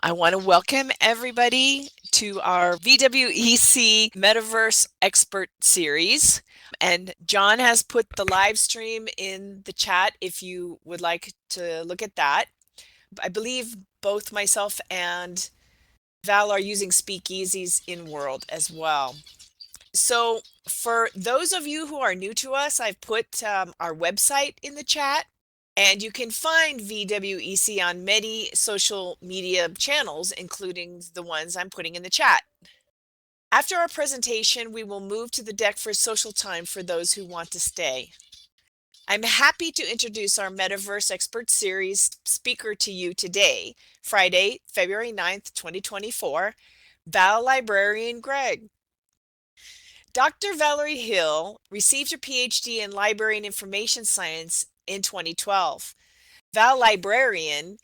I want to welcome everybody to our VWEC Metaverse Expert Series. And John has put the live stream in the chat if you would like to look at that. I believe both myself and Val are using speakeasies in World as well. So for those of you who are new to us, I've put our website in the chat. And you can find VWEC on many social media channels, including the ones I'm putting in the chat. After our presentation, we will move to the deck for social time for those who want to stay. I'm happy to introduce our Metaverse Expert Series speaker to you today, Friday, February 9th, 2024, Valibrarian Greg. Dr. Valerie Hill received her PhD in Library and Information Science in 2012. Valibrarian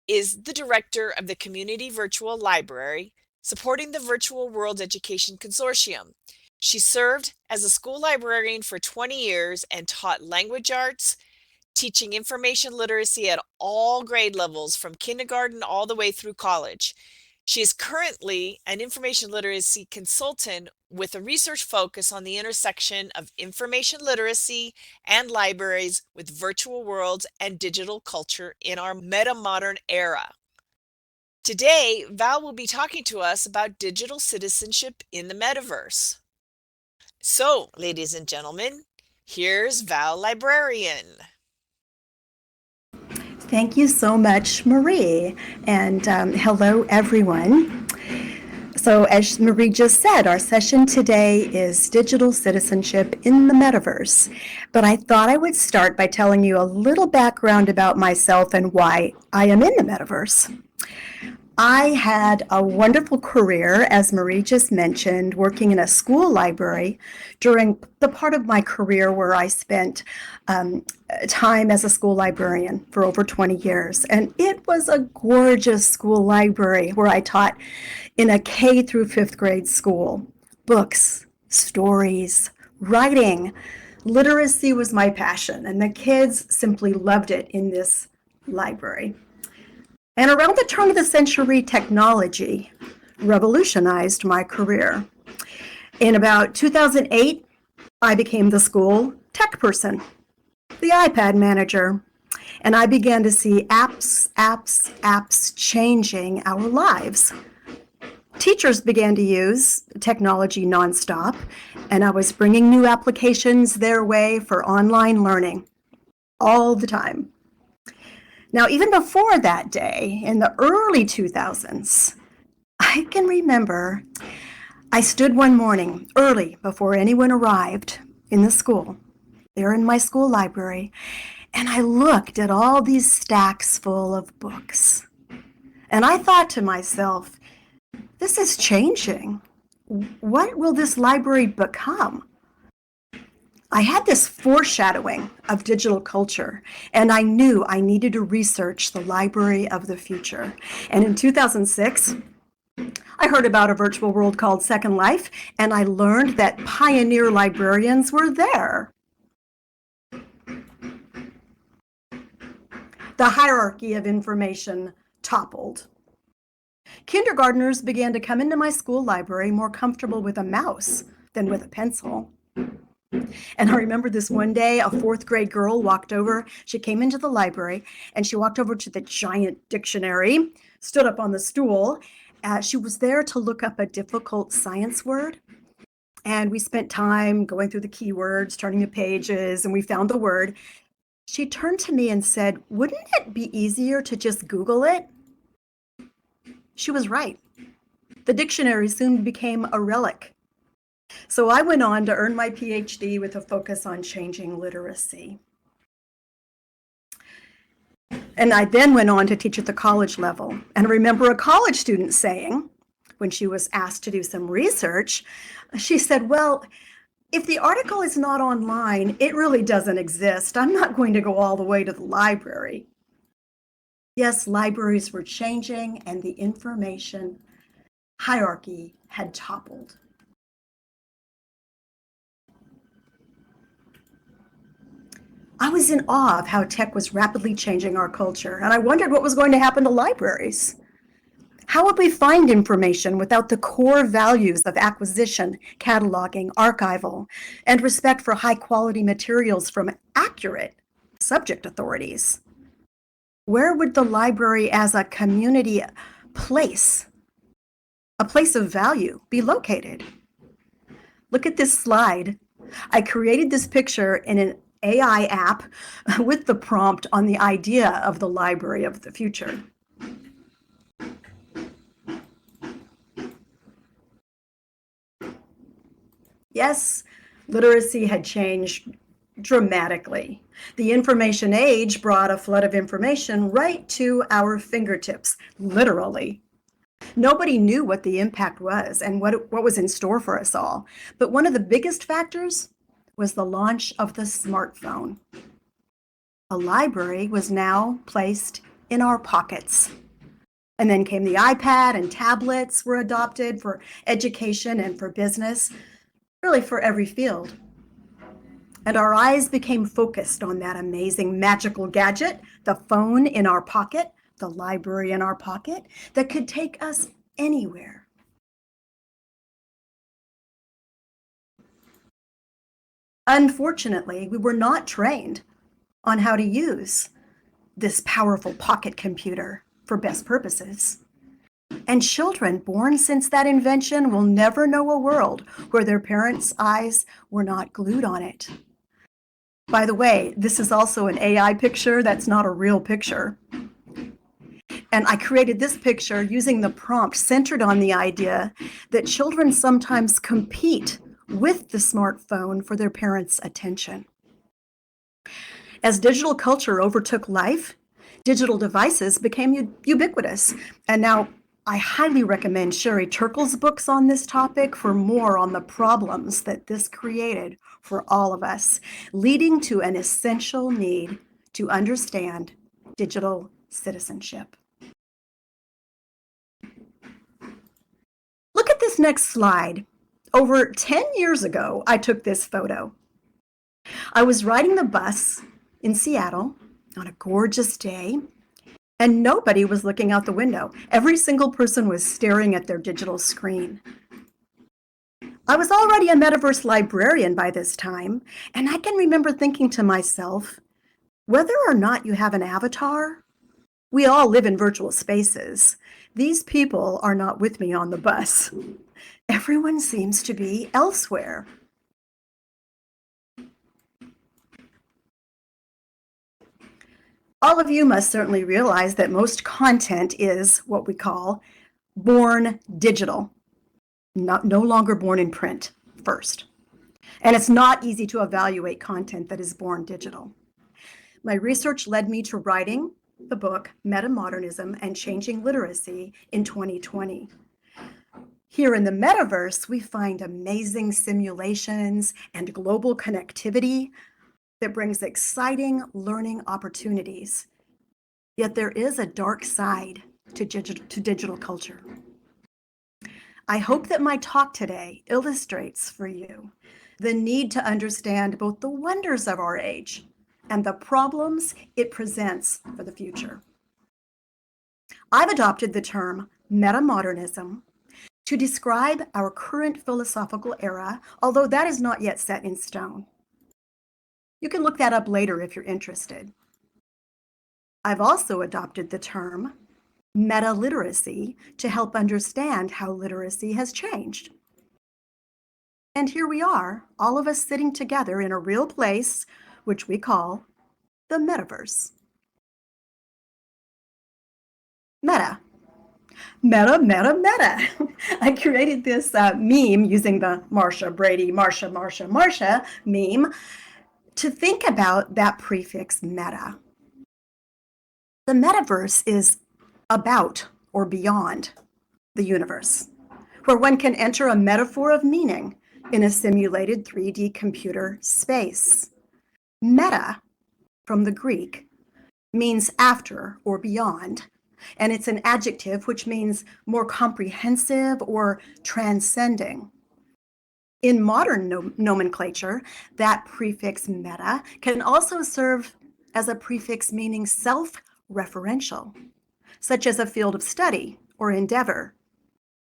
is the director of the Community Virtual Library, supporting the Virtual World Education Consortium. She served as a school librarian for 20 years and taught language arts, teaching information literacy at all grade levels from kindergarten all the way through college. She is currently an information literacy consultant with a research focus on the intersection of information literacy and libraries with virtual worlds and digital culture in our meta-modern era. Today, Val will be talking to us about digital citizenship in the metaverse. So, ladies and gentlemen, here's Valibrarian. Thank you so much, Marie, and hello, everyone. So as Marie just said, our session today is digital citizenship in the metaverse. But I thought I would start by telling you a little background about myself and why I am in the metaverse. I had a wonderful career, as Marie just mentioned, working in a school library during the part of my career where I spent time as a school librarian for over 20 years. And it was a gorgeous school library where I taught in a K through fifth grade school. Books, stories, writing, literacy was my passion, and the kids simply loved it in this library. And around the turn of the century, technology revolutionized my career. In about 2008, I became the school tech person, the iPad manager, and I began to see apps changing our lives. Teachers began to use technology nonstop, and I was bringing new applications their way for online learning all the time. Now, even before that day, in the early 2000s, I can remember I stood one morning early before anyone arrived in the school, there in my school library, and I looked at all these stacks full of books. And I thought to myself, this is changing. What will this library become? I had this foreshadowing of digital culture, and I knew I needed to research the library of the future. And in 2006, I heard about a virtual world called Second Life, and I learned that pioneer librarians were there. The hierarchy of information toppled. Kindergartners began to come into my school library more comfortable with a mouse than with a pencil. And I remember this one day, a fourth grade girl walked over. She came into the library and she walked over to the giant dictionary, stood up on the stool. She was there to look up a difficult science word. And we spent time going through the keywords, turning the pages, and we found the word. She turned to me and said, "Wouldn't it be easier to just Google it?" She was right. The dictionary soon became a relic. So I went on to earn my PhD with a focus on changing literacy. And I then went on to teach at the college level. And I remember a college student saying, when she was asked to do some research, she said, "Well, if the article is not online, it really doesn't exist. I'm not going to go all the way to the library." Yes, libraries were changing and the information hierarchy had toppled. I was in awe of how tech was rapidly changing our culture, and I wondered what was going to happen to libraries. How would we find information without the core values of acquisition, cataloging, archival, and respect for high-quality materials from accurate subject authorities? Where would the library as a community place, a place of value, be located? Look at this slide. I created this picture in an AI app with the prompt on the idea of the library of the future. Yes, literacy had changed dramatically. The information age brought a flood of information right to our fingertips, literally. Nobody knew what the impact was and what was in store for us all. But one of the biggest factors was the launch of the smartphone. A library was now placed in our pockets. And then came the iPad, and tablets were adopted for education and for business, really for every field. And our eyes became focused on that amazing magical gadget, the phone in our pocket, the library in our pocket, that could take us anywhere. Unfortunately, we were not trained on how to use this powerful pocket computer for best purposes. And children born since that invention will never know a world where their parents' eyes were not glued on it. By the way, this is also an AI picture. That's not a real picture. And I created this picture using the prompt centered on the idea that children sometimes compete with the smartphone for their parents' attention. As digital culture overtook life, digital devices became ubiquitous. And now I highly recommend Sherry Turkle's books on this topic for more on the problems that this created for all of us, leading to an essential need to understand digital citizenship. Look at this next slide. Over 10 years ago, I took this photo. I was riding the bus in Seattle on a gorgeous day, and nobody was looking out the window. Every single person was staring at their digital screen. I was already a Metaverse librarian by this time, and I can remember thinking to myself, whether or not you have an avatar, we all live in virtual spaces. These people are not with me on the bus. Everyone seems to be elsewhere. All of you must certainly realize that most content is what we call born digital, no longer born in print first. And it's not easy to evaluate content that is born digital. My research led me to writing the book Metamodernism and Changing Literacy in 2020. Here in the metaverse, we find amazing simulations and global connectivity that brings exciting learning opportunities. Yet there is a dark side to digital culture. I hope that my talk today illustrates for you the need to understand both the wonders of our age and the problems it presents for the future. I've adopted the term metamodernism to describe our current philosophical era, although that is not yet set in stone. You can look that up later if you're interested. I've also adopted the term meta-literacy to help understand how literacy has changed. And here we are, all of us sitting together in a real place, which we call the metaverse. Meta. Meta, meta, meta. I created this meme using the Marsha Brady, Marsha meme to think about that prefix meta. The metaverse is about or beyond the universe, where one can enter a metaphor of meaning in a simulated 3D computer space. Meta, from the Greek, means after or beyond, and it's an adjective which means more comprehensive or transcending. In modern nomenclature, that prefix meta can also serve as a prefix meaning self-referential, such as a field of study or endeavor.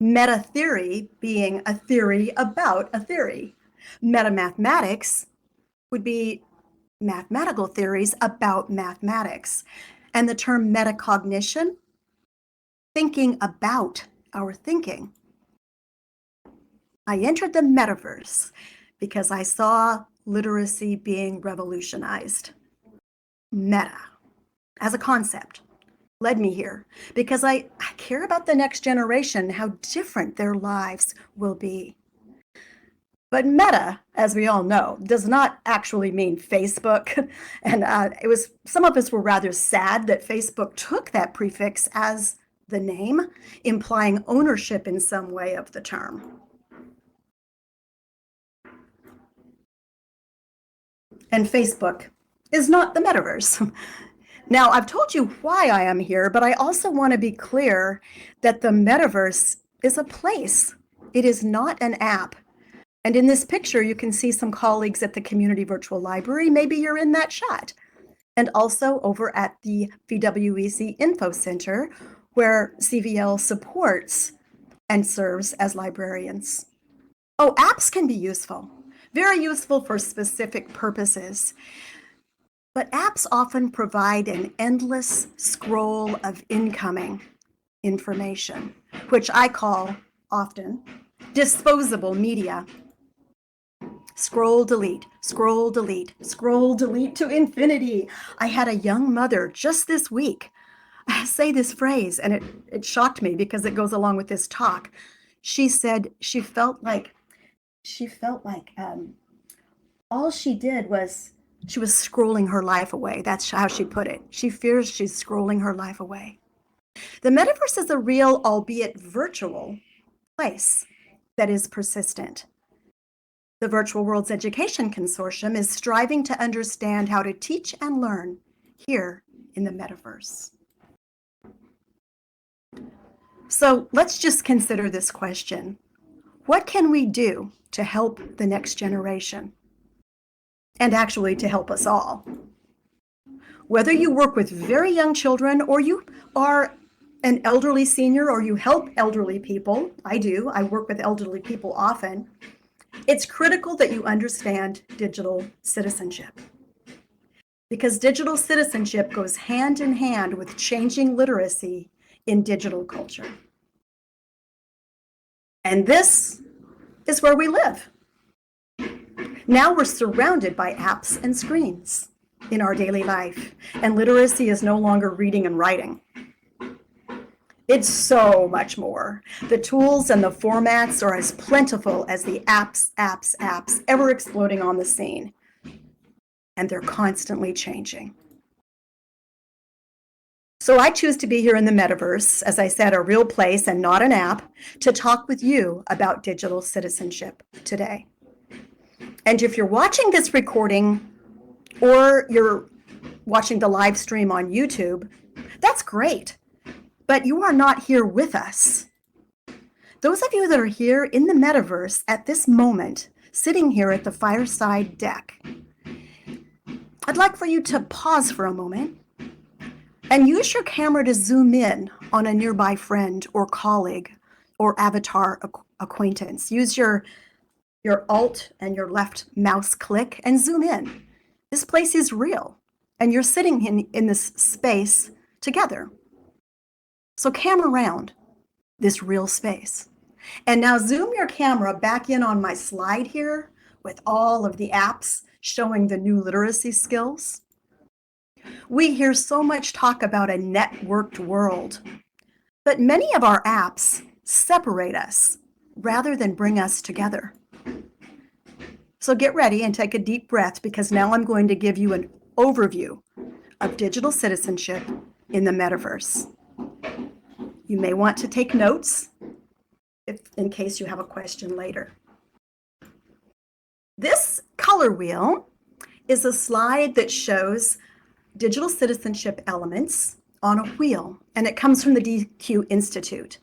Meta theory being a theory about a theory. Meta mathematics would be mathematical theories about mathematics. And the term metacognition, thinking about our thinking. I entered the metaverse because I saw literacy being revolutionized. Meta, as a concept, led me here because I care about the next generation, how different their lives will be. But meta, as we all know, does not actually mean Facebook. And some of us were rather sad that Facebook took that prefix as the name, implying ownership in some way of the term. And Facebook is not the metaverse. Now, I've told you why I am here, but I also want to be clear that the metaverse is a place. It is not an app. And in this picture, you can see some colleagues at the Community Virtual Library. Maybe you're in that shot. And also over at the VWEC Info Center, where CVL supports and serves as librarians. Oh, apps can be useful, very useful for specific purposes. But apps often provide an endless scroll of incoming information, which I call often disposable media. Scroll, delete, scroll, delete, scroll, delete to infinity. I had a young mother just this week say this phrase, and it shocked me because it goes along with this talk. She said she felt like all she did was she was scrolling her life away. That's how she put it. She fears she's scrolling her life away. The metaverse is a real, albeit virtual, place that is persistent. The Virtual Worlds Education Consortium is striving to understand how to teach and learn here in the metaverse. So let's just consider this question. What can we do to help the next generation? And actually to help us all. Whether you work with very young children or you are an elderly senior or you help elderly people, I do, I work with elderly people often, it's critical that you understand digital citizenship. Because digital citizenship goes hand in hand with changing literacy in digital culture. And this is where we live. Now we're surrounded by apps and screens in our daily life, and literacy is no longer reading and writing. It's so much more. The tools and the formats are as plentiful as the apps ever exploding on the scene. And they're constantly changing. So I choose to be here in the metaverse, as I said, a real place and not an app, to talk with you about digital citizenship today. And if you're watching this recording or you're watching the live stream on YouTube, that's great. But you are not here with us. Those of you that are here in the metaverse at this moment, sitting here at the fireside deck, I'd like for you to pause for a moment and use your camera to zoom in on a nearby friend or colleague or avatar acquaintance. Use your Alt and your left mouse click and zoom in. This place is real, and you're sitting in this space together. So cam around this real space. And now zoom your camera back in on my slide here with all of the apps showing the new literacy skills. We hear so much talk about a networked world, but many of our apps separate us rather than bring us together. So get ready and take a deep breath, because now I'm going to give you an overview of digital citizenship in the metaverse. You may want to take notes in case you have a question later. This color wheel is a slide that shows digital citizenship elements on a wheel, and it comes from the DQ Institute.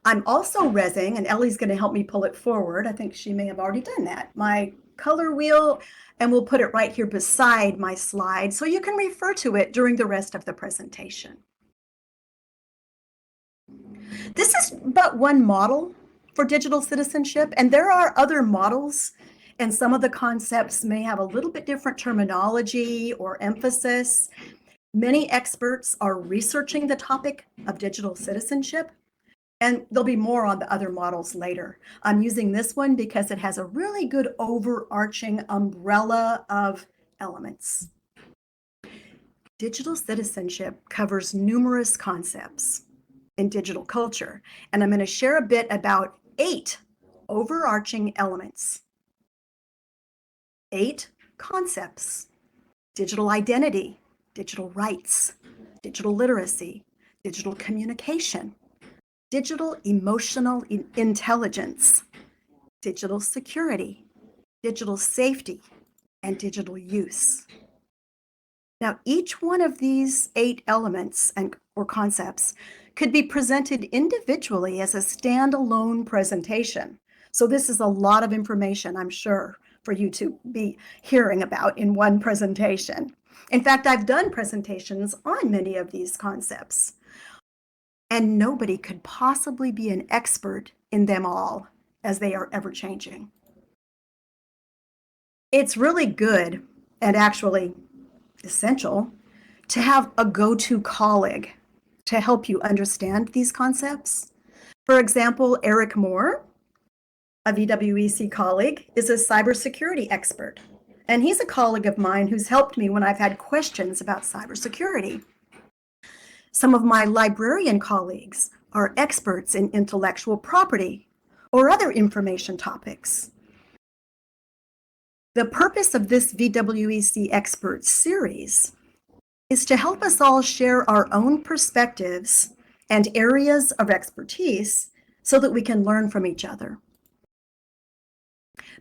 I'm also resing, and Ellie's going to help me pull it forward. I think she may have already done that. My color wheel, and we'll put it right here beside my slide so you can refer to it during the rest of the presentation. This is but one model for digital citizenship, and there are other models, and some of the concepts may have a little bit different terminology or emphasis. Many experts are researching the topic of digital citizenship, and there'll be more on the other models later. I'm using this one because it has a really good overarching umbrella of elements. Digital citizenship covers numerous concepts in digital culture, and I'm going to share a bit about 8 overarching elements, 8 concepts: digital identity, digital rights, digital literacy, digital communication, digital emotional intelligence, digital security, digital safety, and digital use. Now, each one of these 8 elements or concepts could be presented individually as a standalone presentation. So this is a lot of information, I'm sure, for you to be hearing about in one presentation. In fact, I've done presentations on many of these concepts, and nobody could possibly be an expert in them all, as they are ever changing. It's really good, and actually essential, to have a go-to colleague to help you understand these concepts. For example, Eric Moore, a VWEC colleague, is a cybersecurity expert, and he's a colleague of mine who's helped me when I've had questions about cybersecurity. Some of my librarian colleagues are experts in intellectual property or other information topics. The purpose of this VWEC Experts series is to help us all share our own perspectives and areas of expertise so that we can learn from each other.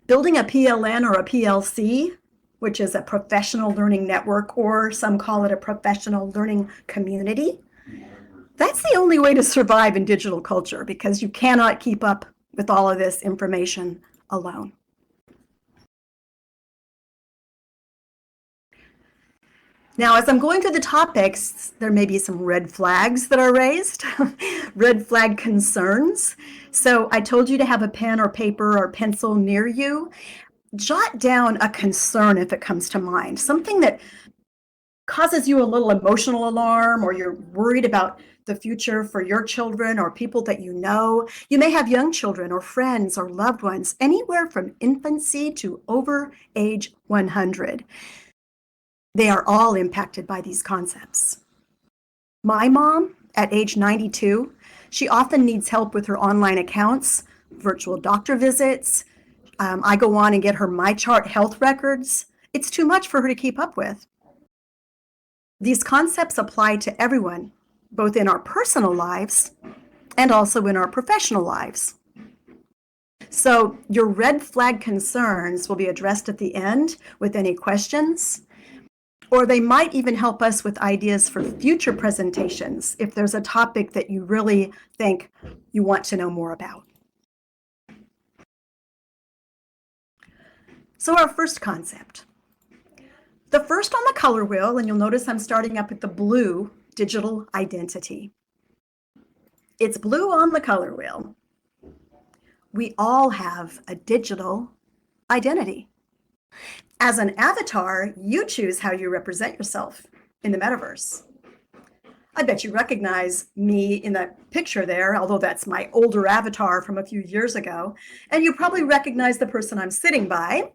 Building a PLN or a PLC, which is a professional learning network, or some call it a professional learning community, that's the only way to survive in digital culture, because you cannot keep up with all of this information alone. Now, as I'm going through the topics, there may be some red flags that are raised, red flag concerns. So I told you to have a pen or paper or pencil near you. Jot down a concern if it comes to mind, something that causes you a little emotional alarm, or you're worried about the future for your children or people that you know. You may have young children or friends or loved ones, anywhere from infancy to over age 100. They are all impacted by these concepts. My mom, at age 92, she often needs help with her online accounts, virtual doctor visits. I go on and get her MyChart health records. It's too much for her to keep up with. These concepts apply to everyone, both in our personal lives and also in our professional lives. So your red flag concerns will be addressed at the end with any questions, or they might even help us with ideas for future presentations if there's a topic that you really think you want to know more about. So our first concept. The first on the color wheel, and you'll notice I'm starting up with the blue, digital identity. It's blue on the color wheel. We all have a digital identity. As an avatar, you choose how you represent yourself in the metaverse. I bet you recognize me in that picture there, although that's my older avatar from a few years ago, and you probably recognize the person I'm sitting by.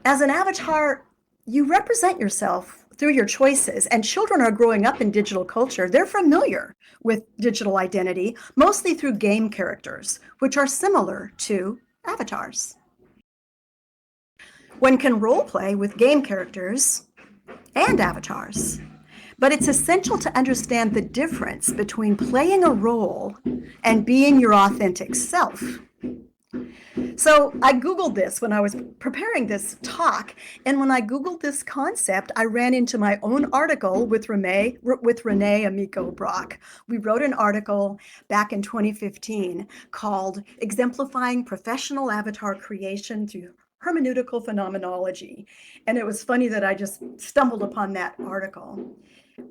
As an avatar, you represent yourself through your choices, and children are growing up in digital culture. They're familiar with digital identity, mostly through game characters, which are similar to avatars. One can role play with game characters and avatars, but it's essential to understand the difference between playing a role and being your authentic self. So I Googled this when I was preparing this talk, and when I Googled this concept, I ran into my own article with Renee Amico Brock. We wrote an article back in 2015 called Exemplifying Professional Avatar Creation Through Hermeneutical Phenomenology. And it was funny that I just stumbled upon that article.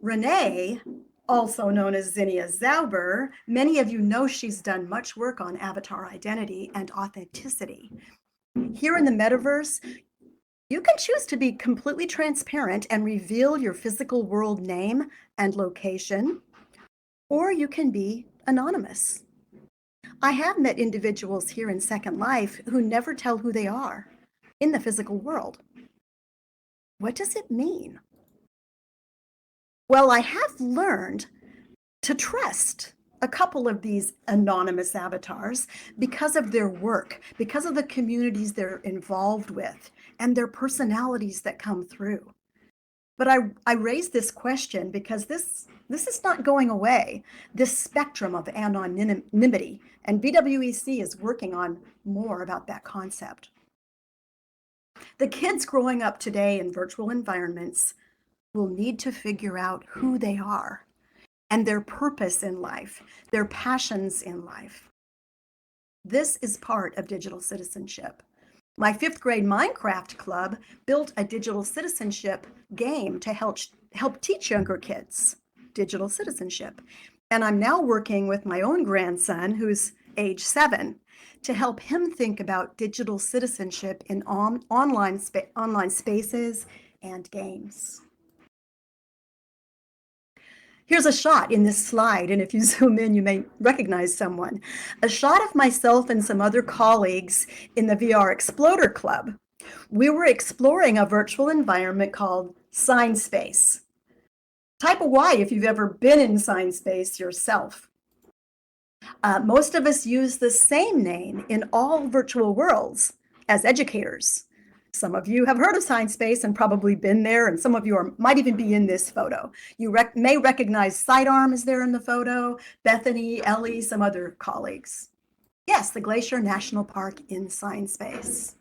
Renee Also known as Zinnia Zauber, many of you know she's done much work on avatar identity and authenticity. Here in the metaverse, you can choose to be completely transparent and reveal your physical world name and location, or you can be anonymous. I have met individuals here in Second Life who never tell who they are in the physical world. What does it mean? Well, I have learned to trust a couple of these anonymous avatars because of their work, because of the communities they're involved with, and their personalities that come through. But I raise this question because this is not going away, this spectrum of anonymity, and VWEC is working on more about that concept. The kids growing up today in virtual environments will need to figure out who they are and their purpose in life, their passions in life. This is part of digital citizenship. My fifth grade Minecraft club built a digital citizenship game to help teach younger kids digital citizenship. And I'm now working with my own grandson, who's age 7, to help him think about digital citizenship in online spaces and games. Here's a shot in this slide, and if you zoom in, you may recognize someone. A shot of myself and some other colleagues in the VR Exploder Club. We were exploring a virtual environment called Sign Space. Type a Y if you've ever been in Sign Space yourself. Most of us use the same name in all virtual worlds as educators. Some of you have heard of Sign Space and probably been there, and some of you might even be in this photo. You may recognize Sidearm is there in the photo, Bethany, Ellie, some other colleagues. Yes, the Glacier National Park in Sign Space.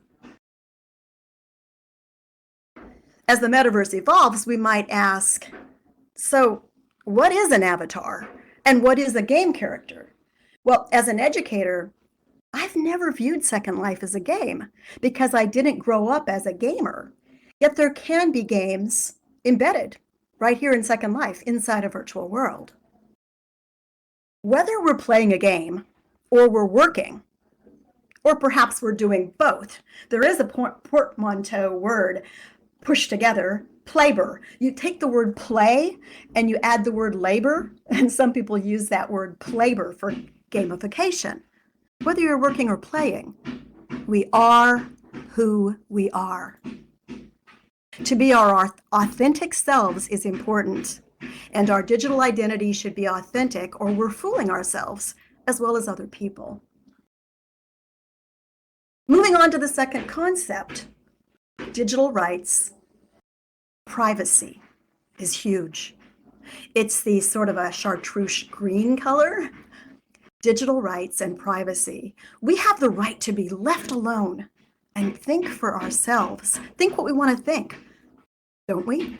As the metaverse evolves, we might ask, so what is an avatar and what is a game character? Well, as an educator, I've never viewed Second Life as a game because I didn't grow up as a gamer. Yet there can be games embedded right here in Second Life inside a virtual world. Whether we're playing a game or we're working, or perhaps we're doing both, there is a portmanteau word pushed together, playbur. You take the word play and you add the word labor, and some people use that word playbur for gamification. Whether you're working or playing, we are who we are. To be our authentic selves is important, and our digital identity should be authentic or we're fooling ourselves as well as other people. Moving on to the second concept, digital rights. Privacy is huge. It's the sort of a chartreuse green color. Digital rights and privacy. We have the right to be left alone and think for ourselves. Think what we want to think, don't we?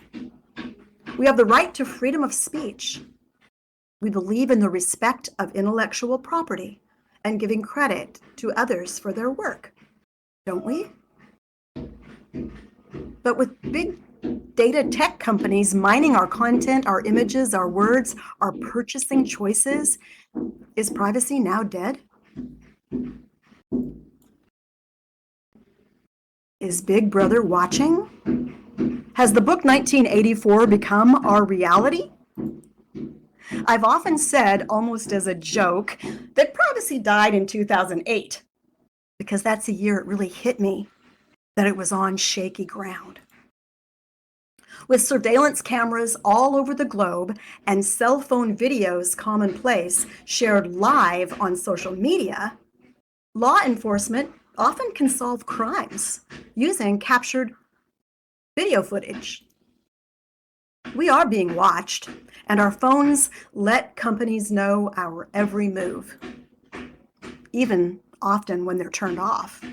We have the right to freedom of speech. We believe in the respect of intellectual property and giving credit to others for their work, don't we? But with big data tech companies mining our content, our images, our words, our purchasing choices, is privacy now dead? Is Big Brother watching? Has the book 1984 become our reality? I've often said, almost as a joke, that privacy died in 2008, because that's the year it really hit me that it was on shaky ground. With surveillance cameras all over the globe and cell phone videos commonplace shared live on social media, law enforcement often can solve crimes using captured video footage. We are being watched, and our phones let companies know our every move, even often when they're turned off.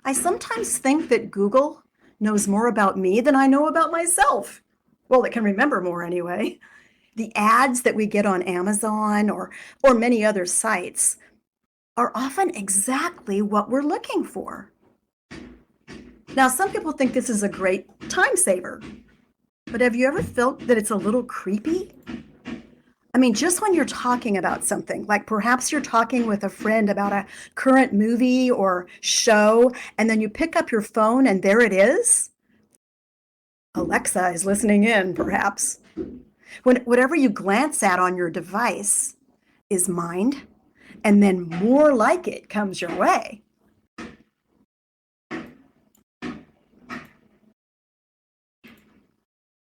I sometimes think that Google knows more about me than I know about myself. Well, it can remember more anyway. The ads that we get on Amazon or many other sites are often exactly what we're looking for. Now, some people think this is a great time saver. But have you ever felt that it's a little creepy? I mean, just when you're talking about something, like perhaps you're talking with a friend about a current movie or show, and then you pick up your phone and there it is. Alexa is listening in, perhaps. Whatever you glance at on your device is mined, and then more like it comes your way.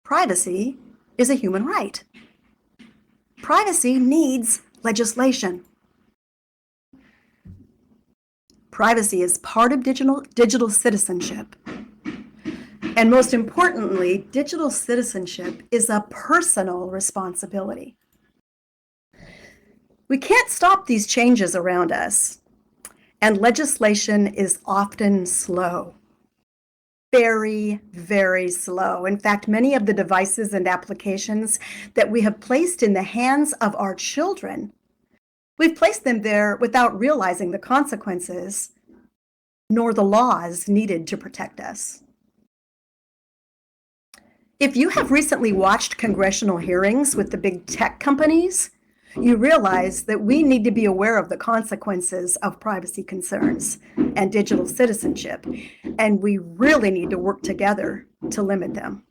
Privacy is a human right. Privacy needs legislation. Privacy is part of digital citizenship. And most importantly, digital citizenship is a personal responsibility. We can't stop these changes around us, and legislation is often slow. Very, very slow. In fact, many of the devices and applications that we have placed in the hands of our children, we've placed them there without realizing the consequences, nor the laws needed to protect us. If you have recently watched congressional hearings with the big tech companies, you realize that we need to be aware of the consequences of privacy concerns and digital citizenship, and we really need to work together to limit them.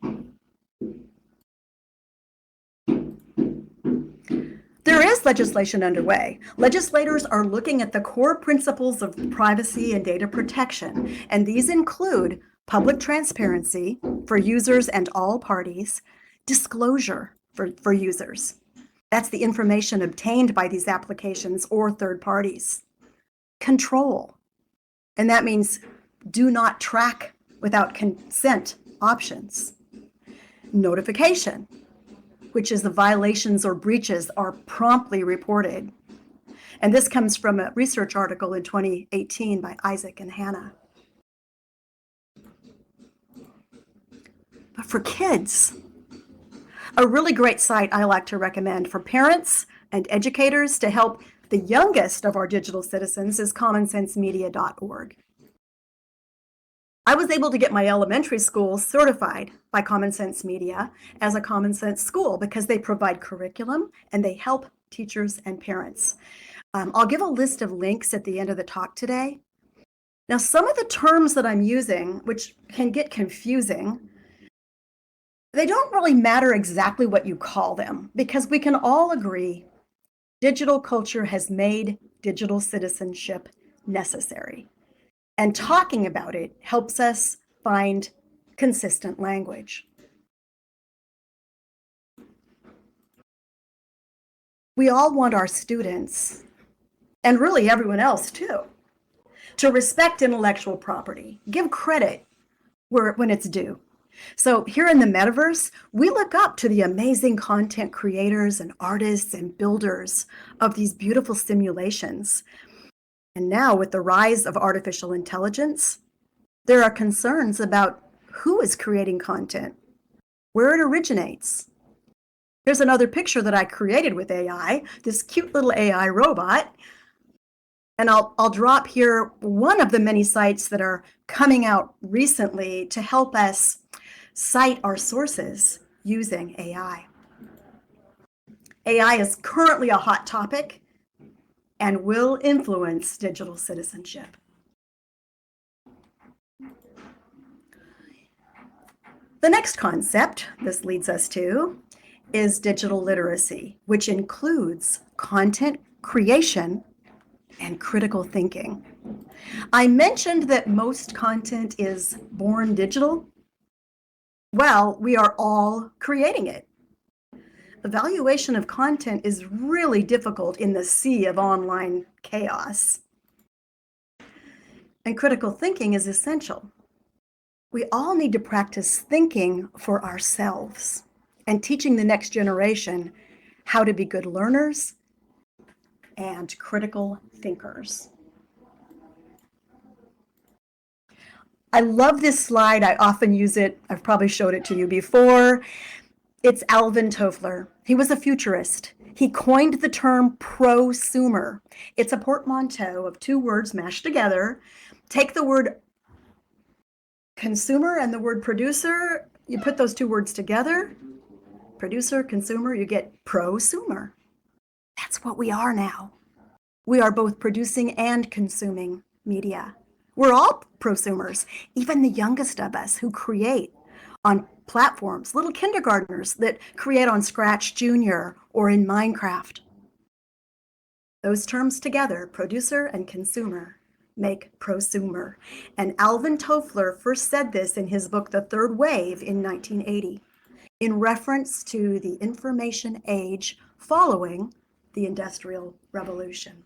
There is legislation underway. Legislators are looking at the core principles of privacy and data protection, and these include public transparency for users and all parties, disclosure for users. That's the information obtained by these applications or third parties. Control, and that means do not track without consent options. Notification, which is the violations or breaches are promptly reported. And this comes from a research article in 2018 by Isaac and Hannah. But for kids, a really great site I like to recommend for parents and educators to help the youngest of our digital citizens is commonsensemedia.org. I was able to get my elementary school certified by Common Sense Media as a Common Sense school because they provide curriculum and they help teachers and parents. I'll give a list of links at the end of the talk today. Now, some of the terms that I'm using, which can get confusing, they don't really matter exactly what you call them because we can all agree digital culture has made digital citizenship necessary. And talking about it helps us find consistent language. We all want our students, and really everyone else too, to respect intellectual property, give credit when it's due. So here in the metaverse, we look up to the amazing content creators and artists and builders of these beautiful simulations. And now with the rise of artificial intelligence, there are concerns about who is creating content, where it originates. Here's another picture that I created with AI, this cute little AI robot. And I'll drop here one of the many sites that are coming out recently to help us cite our sources using AI. AI is currently a hot topic and will influence digital citizenship. The next concept this leads us to is digital literacy, which includes content creation and critical thinking. I mentioned that most content is born digital. Well, we are all creating it. Evaluation of content is really difficult in the sea of online chaos. And critical thinking is essential. We all need to practice thinking for ourselves and teaching the next generation how to be good learners and critical thinkers. I love this slide. I often use it. I've probably showed it to you before. It's Alvin Toffler. He was a futurist. He coined the term prosumer. It's a portmanteau of two words mashed together. Take the word consumer and the word producer, You put those two words together, producer, consumer, you get prosumer. That's what we are now. We are both producing and consuming media. We're all prosumers, even the youngest of us who create on platforms, little kindergartners that create on Scratch Junior or in Minecraft. Those terms together, producer and consumer, make prosumer. And Alvin Toffler first said this in his book, The Third Wave, in 1980, in reference to the information age following the Industrial Revolution.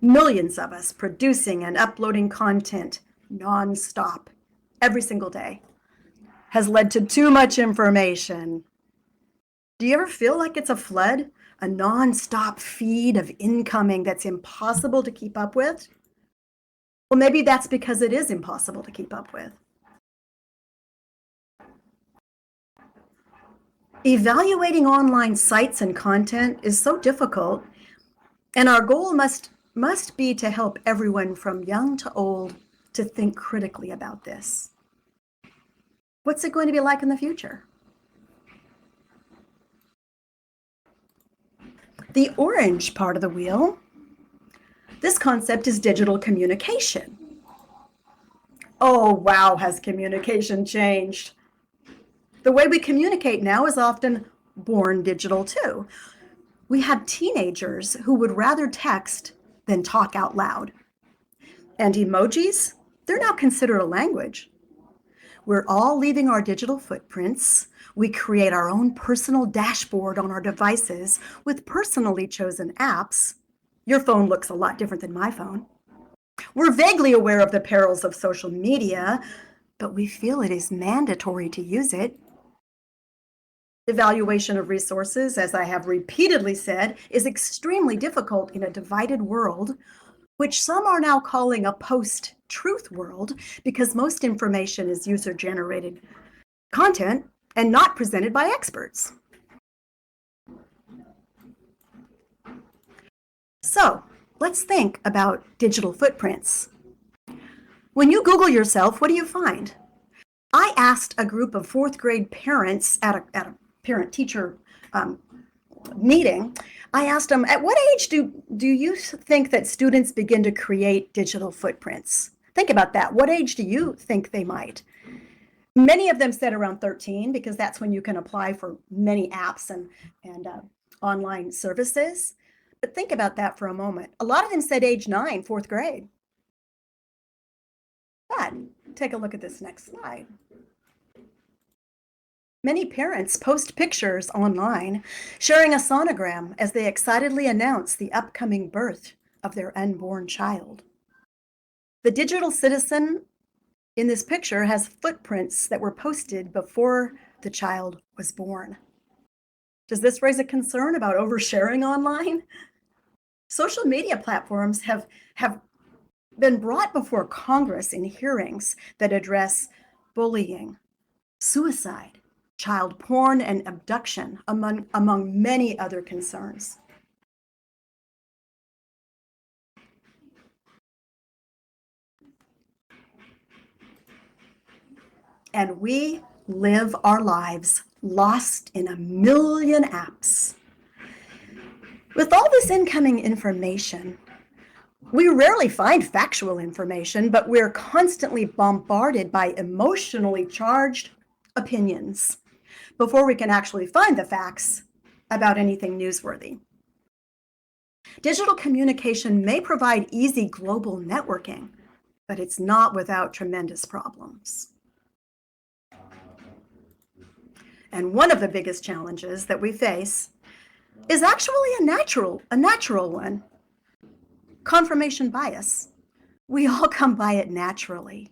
Millions of us producing and uploading content nonstop every single day has led to too much information. Do you ever feel like it's a flood? A nonstop feed of incoming that's impossible to keep up with? Well, maybe that's because it is impossible to keep up with. Evaluating online sites and content is so difficult, and our goal must be to help everyone from young to old to think critically about this. What's it going to be like in the future? The orange part of the wheel, this concept is digital communication. Oh, wow, has communication changed? The way we communicate now is often born digital too. We have teenagers who would rather text than talk out loud. And emojis, they're now considered a language. We're all leaving our digital footprints. We create our own personal dashboard on our devices with personally chosen apps. Your phone looks a lot different than my phone. We're vaguely aware of the perils of social media, but we feel it is mandatory to use it. Evaluation of resources, as I have repeatedly said, is extremely difficult in a divided world, which some are now calling a post-truth world because most information is user-generated content and not presented by experts. So let's think about digital footprints. When you Google yourself, what do you find? I asked a group of fourth grade parents at a parent-teacher meeting, I asked them, at what age do you think that students begin to create digital footprints? Think about that. What age do you think they might? Many of them said around 13, because that's when you can apply for many apps and online services. But think about that for a moment. A lot of them said age 9, fourth grade. But take a look at this next slide. Many parents post pictures online sharing a sonogram as they excitedly announce the upcoming birth of their unborn child. The digital citizen in this picture has footprints that were posted before the child was born. Does this raise a concern about oversharing online? Social media platforms have been brought before Congress in hearings that address bullying, suicide, child porn, and abduction, among many other concerns. And we live our lives lost in a million apps. With all this incoming information, we rarely find factual information, but we're constantly bombarded by emotionally charged opinions before we can actually find the facts about anything newsworthy. Digital communication may provide easy global networking, but it's not without tremendous problems. And one of the biggest challenges that we face is actually a natural one. Confirmation bias. We all come by it naturally.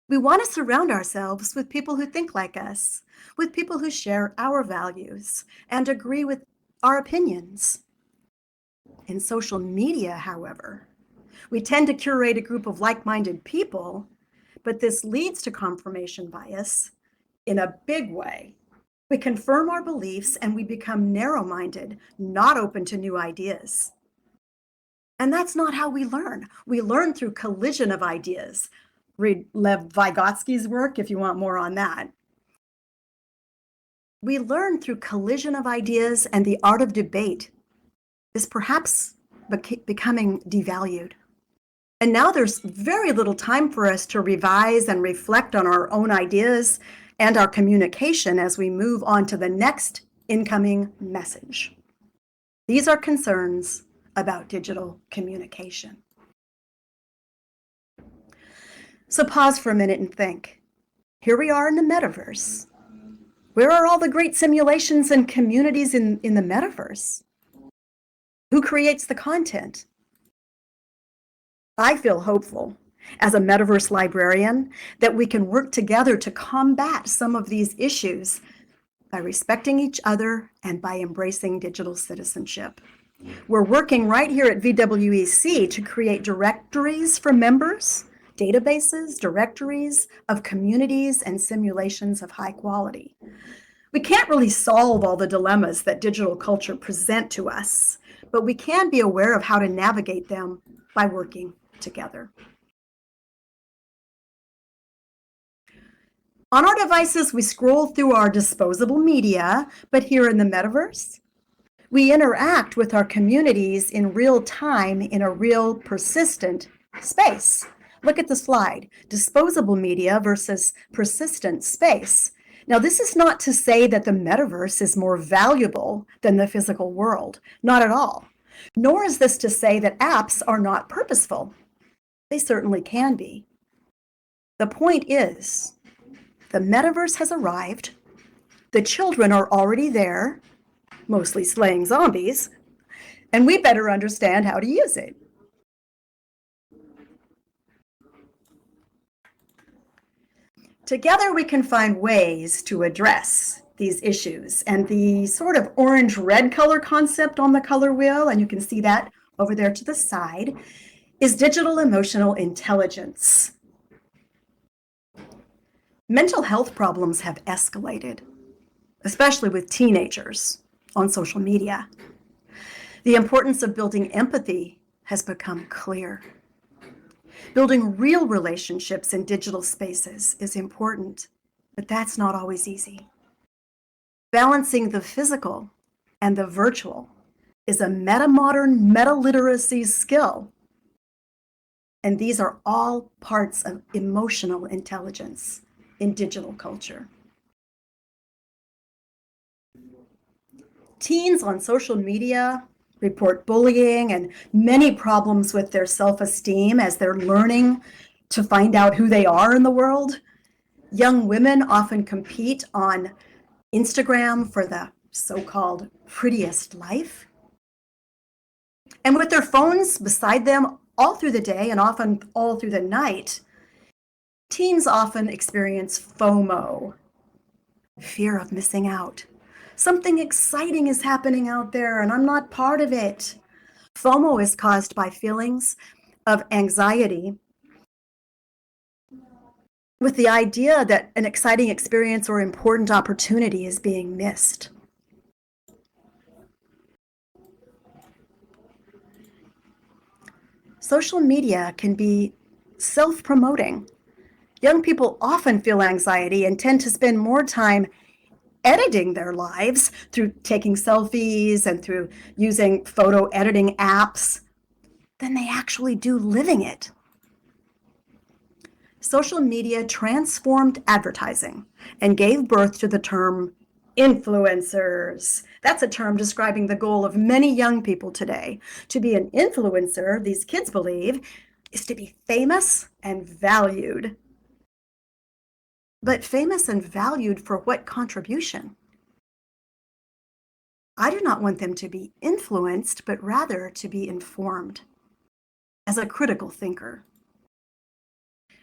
We want to surround ourselves with people who think like us, with people who share our values and agree with our opinions. In social media, however, we tend to curate a group of like-minded people, but this leads to confirmation bias in a big way. We confirm our beliefs and we become narrow-minded, not open to new ideas. And that's not how we learn. We learn through collision of ideas. Read Lev Vygotsky's work if you want more on that. We learn through collision of ideas, and the art of debate is perhaps becoming devalued. And now there's very little time for us to revise and reflect on our own ideas and our communication as we move on to the next incoming message. These are concerns about digital communication. So pause for a minute and think. Here we are in the metaverse. Where are all the great simulations and communities in the metaverse? Who creates the content? I feel hopeful as a metaverse librarian that we can work together to combat some of these issues by respecting each other and by embracing digital citizenship. We're working right here at VWEC to create directories for members, databases, directories of communities, and simulations of high quality. We can't really solve all the dilemmas that digital culture present to us, but we can be aware of how to navigate them by working together. On our devices, we scroll through our disposable media, but here in the metaverse, we interact with our communities in real time in a real persistent space. Look at the slide, disposable media versus persistent space. Now, this is not to say that the metaverse is more valuable than the physical world, not at all. Nor is this to say that apps are not purposeful. They certainly can be. The point is, the metaverse has arrived, the children are already there, mostly slaying zombies, and we better understand how to use it. Together we can find ways to address these issues, and the sort of orange-red color concept on the color wheel, and you can see that over there to the side, is digital emotional intelligence. Mental health problems have escalated, especially with teenagers on social media. The importance of building empathy has become clear. Building real relationships in digital spaces is important, but that's not always easy. Balancing the physical and the virtual is a meta-modern, meta-literacy skill. And these are all parts of emotional intelligence in digital culture. Teens on social media report bullying and many problems with their self-esteem as they're learning to find out who they are in the world. Young women often compete on Instagram for the so-called prettiest life. And with their phones beside them all through the day and often all through the night, teens often experience FOMO, fear of missing out. Something exciting is happening out there and I'm not part of it. FOMO is caused by feelings of anxiety with the idea that an exciting experience or important opportunity is being missed. Social media can be self-promoting. Young people often feel anxiety and tend to spend more time editing their lives through taking selfies and through using photo editing apps than they actually do living it. Social media transformed advertising and gave birth to the term influencers. That's a term describing the goal of many young people today. To be an influencer, these kids believe, is to be famous and valued. But famous and valued for what contribution? I do not want them to be influenced, but rather to be informed as a critical thinker.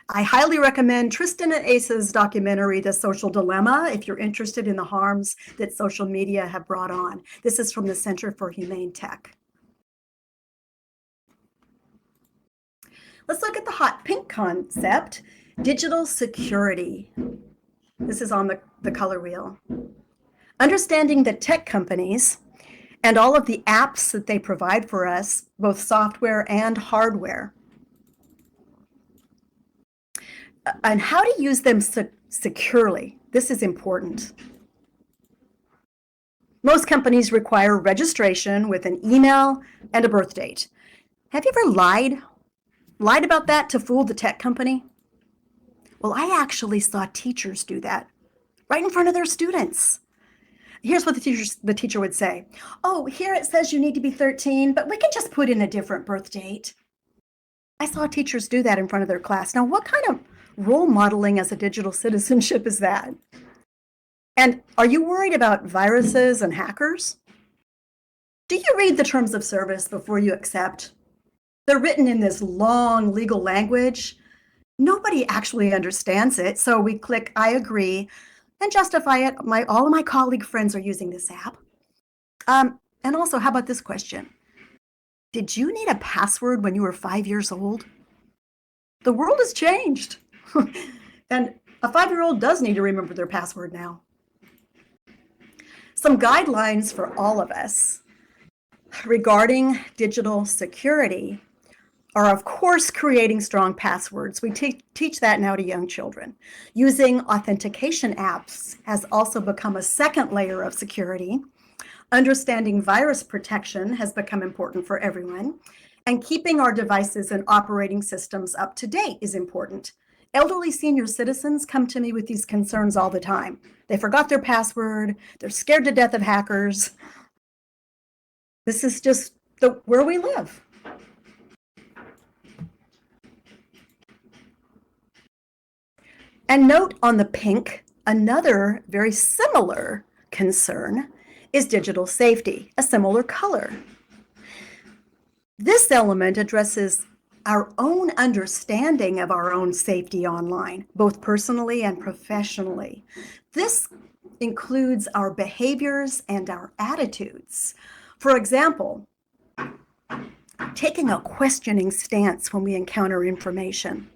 I highly recommend Tristan and Asa's documentary, The Social Dilemma, if you're interested in the harms that social media have brought on. This is from the Center for Humane Tech. Let's look at the hot pink concept, digital security. This is on the color wheel. Understanding that tech companies and all of the apps that they provide for us, both software and hardware, and how to use them securely. This is important. Most companies require registration with an email and a birth date. Have you ever lied about that to fool the tech company? Well, I actually saw teachers do that right in front of their students. Here's what the teacher would say. Oh, here it says you need to be 13, but we can just put in a different birth date. I saw teachers do that in front of their class. Now, what kind of role modeling as a digital citizenship is that? And are you worried about viruses and hackers? Do you read the terms of service before you accept? They're written in this long legal language. Nobody actually understands it, so we click I agree and justify it. All of my colleague friends are using this app. And also, how about this question? Did you need a password when you were 5 years old? The world has changed. And a 5-year-old does need to remember their password now. Some guidelines for all of us regarding digital security are, of course, creating strong passwords. We teach that now to young children. Using authentication apps has also become a second layer of security. Understanding virus protection has become important for everyone. And keeping our devices and operating systems up to date is important. Elderly senior citizens come to me with these concerns all the time. They forgot their password. They're scared to death of hackers. This is just where we live. And note on the pink, another very similar concern is digital safety, a similar color. This element addresses our own understanding of our own safety online, both personally and professionally. This includes our behaviors and our attitudes. For example, taking a questioning stance when we encounter information,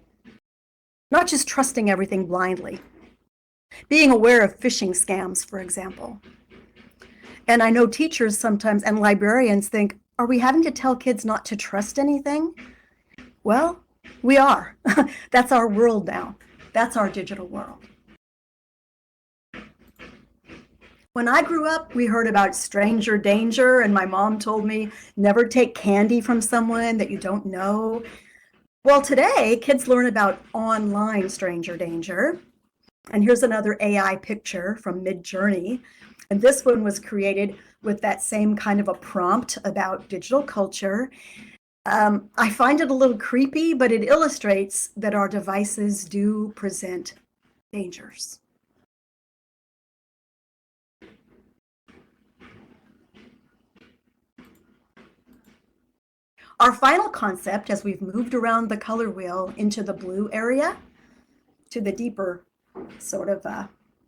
not just trusting everything blindly, being aware of phishing scams, for example. And I know teachers sometimes and librarians think, are we having to tell kids not to trust anything? Well, we are. That's our world now. That's our digital world. When I grew up, we heard about stranger danger, and my mom told me never take candy from someone that you don't know. Well, today, kids learn about online stranger danger. And here's another AI picture from Midjourney. And this one was created with that same kind of a prompt about digital culture. I find it a little creepy, but it illustrates that our devices do present dangers. Our final concept, as we've moved around the color wheel into the blue area, to the deeper sort of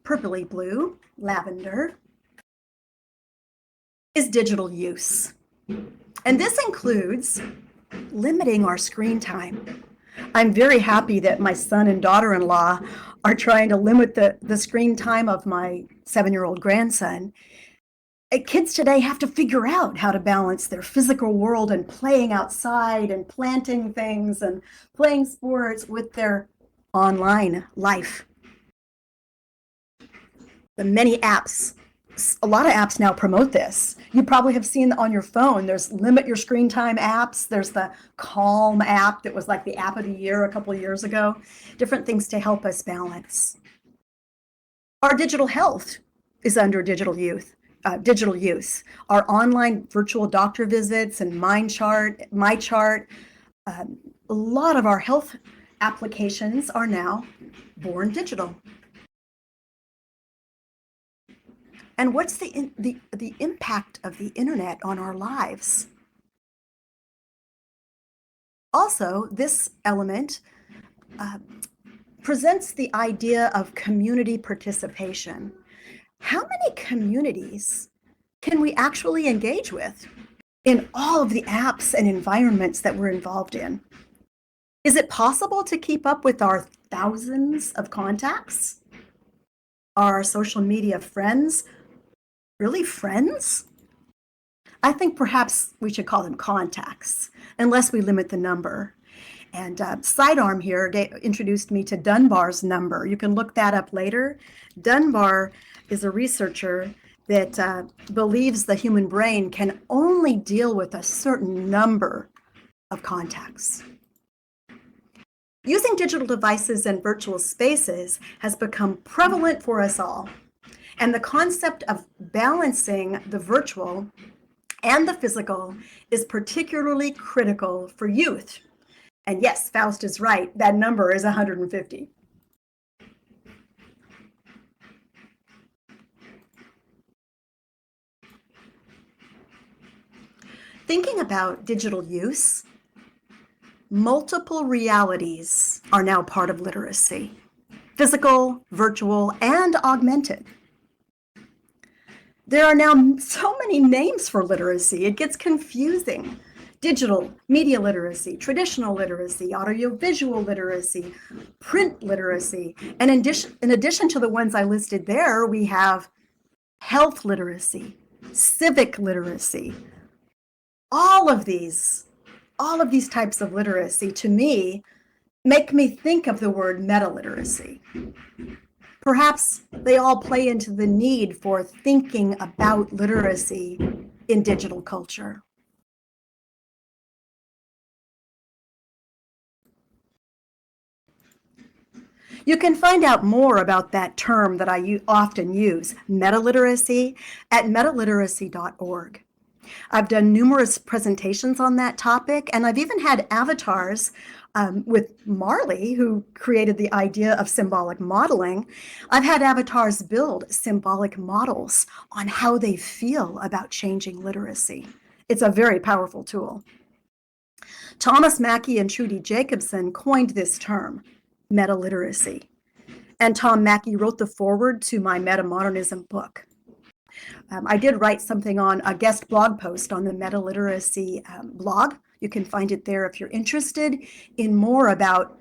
purpley blue, lavender, is digital use. And this includes limiting our screen time. I'm very happy that my son and daughter-in-law are trying to limit the screen time of my 7-year-old grandson. Kids today have to figure out how to balance their physical world and playing outside and planting things and playing sports with their online life. The many apps, a lot of apps now promote this. You probably have seen on your phone, there's limit your screen time apps. There's the Calm app that was like the app of the year a couple of years ago. Different things to help us balance. Our digital health is under digital use. Our online virtual doctor visits and MyChart, a lot of our health applications are now born digital. And what's the impact of the internet on our lives? Also, this element presents the idea of community participation. How many communities can we actually engage with in all of the apps and environments that we're involved in? Is it possible to keep up with our thousands of contacts? Are our social media friends really friends? I think perhaps we should call them contacts, unless we limit the number. And Sidearm here introduced me to Dunbar's number. You can look that up later. Dunbar is a researcher that believes the human brain can only deal with a certain number of contacts. Using digital devices and virtual spaces has become prevalent for us all. And the concept of balancing the virtual and the physical is particularly critical for youth. And yes, Faust is right, that number is 150. Thinking about digital use, multiple realities are now part of literacy: physical, virtual, and augmented. There are now so many names for literacy, it gets confusing. Digital, media literacy, traditional literacy, audiovisual literacy, print literacy. And in addition to the ones I listed there, we have health literacy, civic literacy. All of these types of literacy, to me, make me think of the word meta-literacy. Perhaps they all play into the need for thinking about literacy in digital culture. You can find out more about that term that I often use, meta-literacy, at metaliteracy.org. I've done numerous presentations on that topic, and I've even had avatars with Marley, who created the idea of symbolic modeling. I've had avatars build symbolic models on how they feel about changing literacy. It's a very powerful tool. Thomas Mackey and Trudy Jacobson coined this term, meta-literacy. And Tom Mackey wrote the foreword to my metamodernism book. I did write something on a guest blog post on the meta-literacy blog. You can find it there if you're interested in more about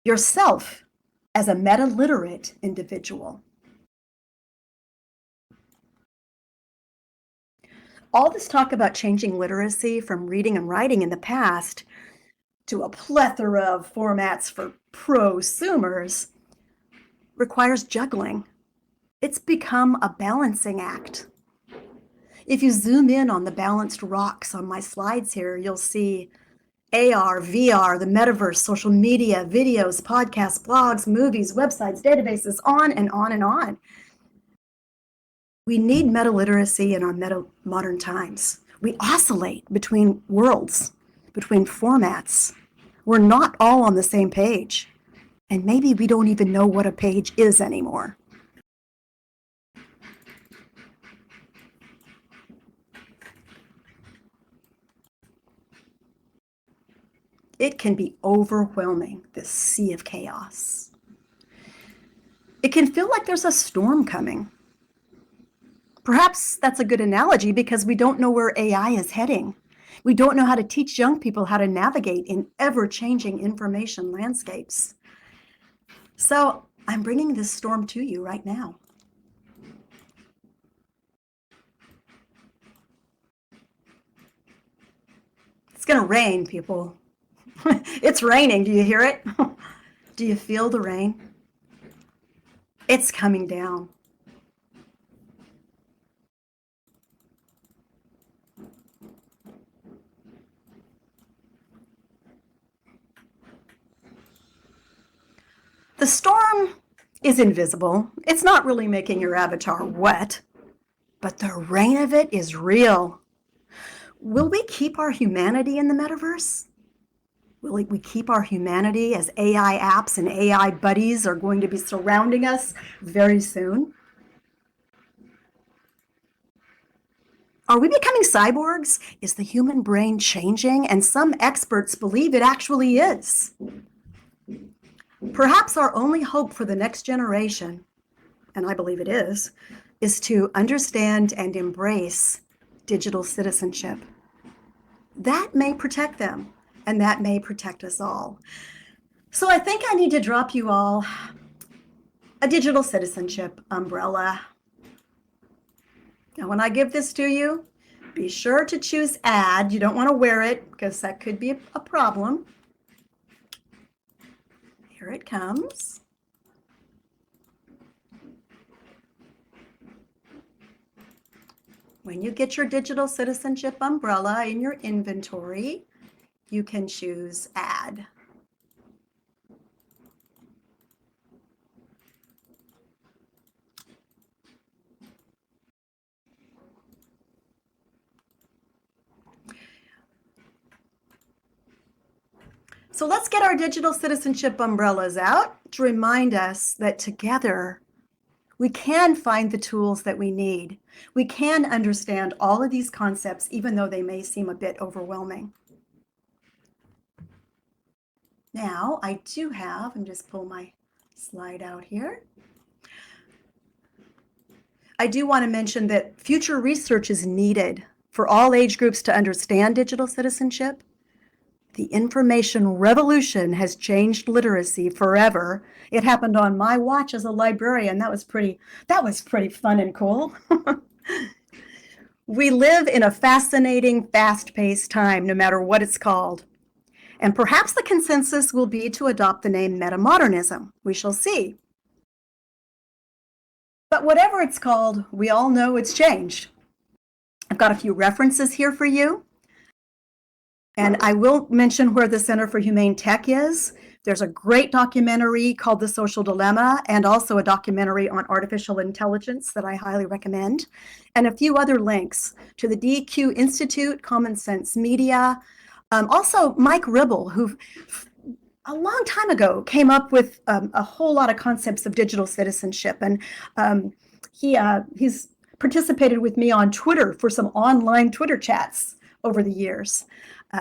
yourself as a meta-literate individual. All this talk about changing literacy from reading and writing in the past to a plethora of formats for prosumers requires juggling. It's become a balancing act. If you zoom in on the balanced rocks on my slides here, you'll see AR, VR, the metaverse, social media, videos, podcasts, blogs, movies, websites, databases, on and on and on. We need meta-literacy in our meta-modern times. We oscillate between worlds, between formats. We're not all on the same page. And maybe we don't even know what a page is anymore. It can be overwhelming, this sea of chaos. It can feel like there's a storm coming. Perhaps that's a good analogy because we don't know where AI is heading. We don't know how to teach young people how to navigate in ever-changing information landscapes. So I'm bringing this storm to you right now. It's going to rain, people. It's raining. Do you hear it? Do you feel the rain? It's coming down. The storm is invisible. It's not really making your avatar wet, but the rain of it is real. Will we keep our humanity in the metaverse? Will we keep our humanity as AI apps and AI buddies are going to be surrounding us very soon? Are we becoming cyborgs? Is the human brain changing? And some experts believe it actually is. Perhaps our only hope for the next generation, and I believe it is to understand and embrace digital citizenship. That may protect them, and that may protect us all. So I think I need to drop you all a digital citizenship umbrella. Now, when I give this to you, Be sure to choose add. You don't want to wear it because that could be a problem. Here it comes. When you get your digital citizenship umbrella in your inventory, you can choose add. So let's get our digital citizenship umbrellas out to remind us that together we can find the tools that we need. We can understand all of these concepts, even though they may seem a bit overwhelming. Now, I do have, and just pull my slide out here. I do want to mention that future research is needed for all age groups to understand digital citizenship. The information revolution has changed literacy forever. It happened on my watch as a librarian. That was pretty fun and cool. We live in a fascinating, fast-paced time, no matter what it's called. And perhaps the consensus will be to adopt the name metamodernism. We shall see. But whatever it's called, we all know it's changed. I've got a few references here for you. And I will mention where the Center for Humane Tech is. There's a great documentary called The Social Dilemma, and also a documentary on artificial intelligence that I highly recommend, and a few other links to the DQ Institute, Common Sense Media. Also, Mike Ribble, who a long time ago came up with a whole lot of concepts of digital citizenship, and he's participated with me on Twitter for some online Twitter chats over the years.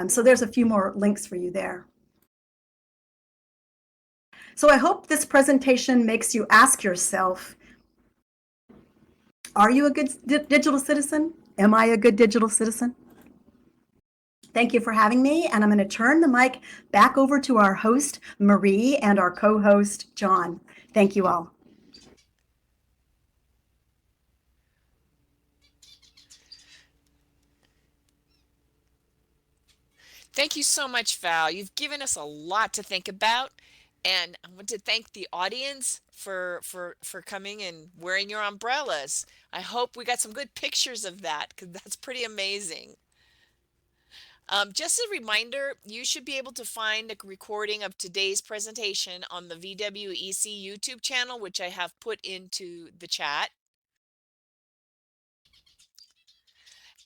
So there's a few more links for you there. So I hope this presentation makes you ask yourself, are you a good digital citizen? Am I a good digital citizen? Thank you for having me, and I'm going to turn the mic back over to our host, Marie, and our co-host, John. Thank you all. Thank you so much, Val. You've given us a lot to think about, and I want to thank the audience for coming and wearing your umbrellas. I hope we got some good pictures of that, because that's pretty amazing. Just a reminder, you should be able to find a recording of today's presentation on the VWEC YouTube channel, which I have put into the chat.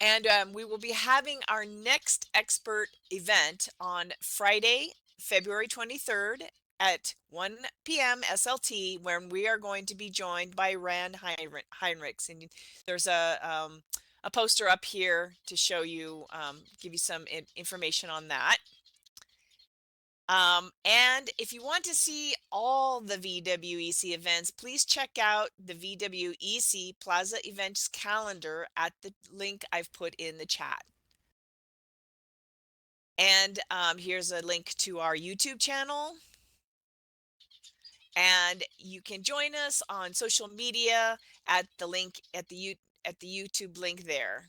And we will be having our next expert event on Friday, February 23rd at 1 p.m. SLT, when we are going to be joined by Rand Heinrichs. And there's a poster up here to show you, give you some information on that. And if you want to see all the VWEC events, please check out the VWEC Plaza Events calendar at the link I've put in the chat. And here's a link to our YouTube channel. And you can join us on social media at the link at the YouTube link there,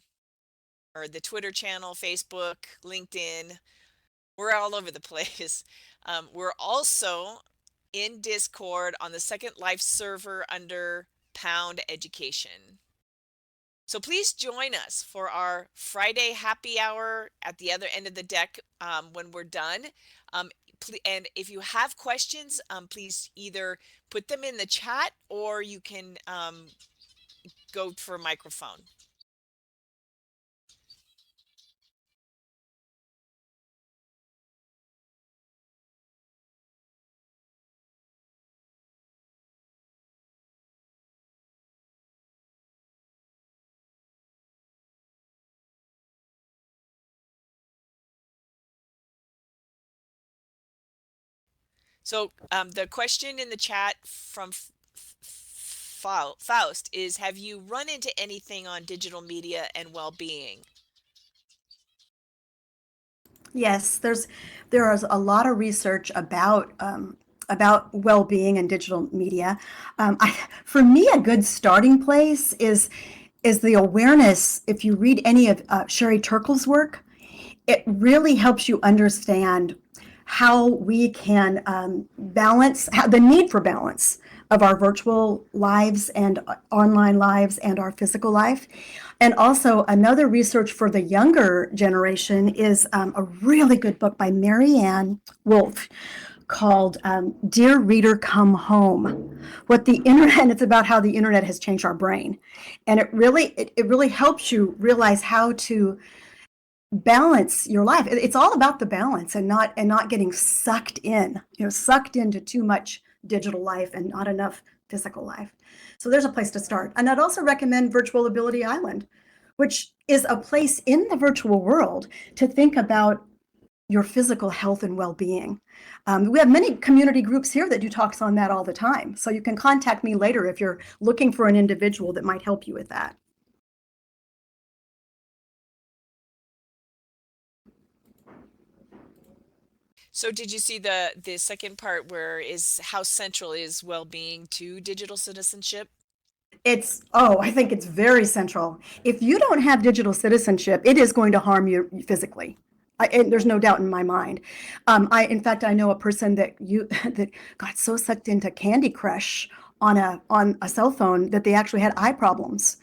or the Twitter channel, Facebook, LinkedIn. We're all over the place. We're also in Discord on the Second Life server under Pound Education. So please join us for our Friday happy hour at the other end of the deck when we're done. And if you have questions, please either put them in the chat, or you can go for a microphone. So the question in the chat from Faust is, have you run into anything on digital media and well-being? Yes, there is a lot of research about well-being and digital media. For me, a good starting place is is the awareness. If you read any of Sherry Turkle's work, it really helps you understand how we can balance the need for balance of our virtual lives and online lives and our physical life. And also another research for the younger generation is a really good book by Marianne Wolf called Dear Reader, Come Home. What the internet, and it's about how the internet has changed our brain. And it really helps you realize how to balance your life. It's all about the balance and not getting sucked in, sucked into too much digital life and not enough physical life. So there's a place to start. And I'd also recommend Virtual Ability Island, which is a place in the virtual world to think about your physical health and well-being. We have many community groups here that do talks on that all the time. So you can contact me later if you're looking for an individual that might help you with that. So did you see the second part where is how central is well-being to digital citizenship? I think it's very central. If you don't have digital citizenship, it is going to harm you physically. And there's no doubt in my mind. In fact, I know a person that that got so sucked into Candy Crush on a cell phone that they actually had eye problems.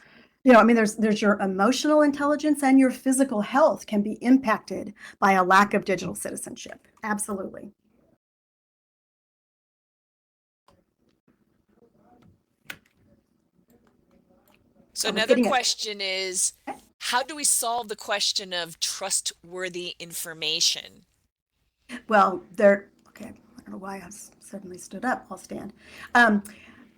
I mean, there's your emotional intelligence and your physical health can be impacted by a lack of digital citizenship. Absolutely. So I was another getting it. question is, how do we solve the question of trustworthy information? Well, okay, I don't know why I suddenly stood up. I'll stand. Um,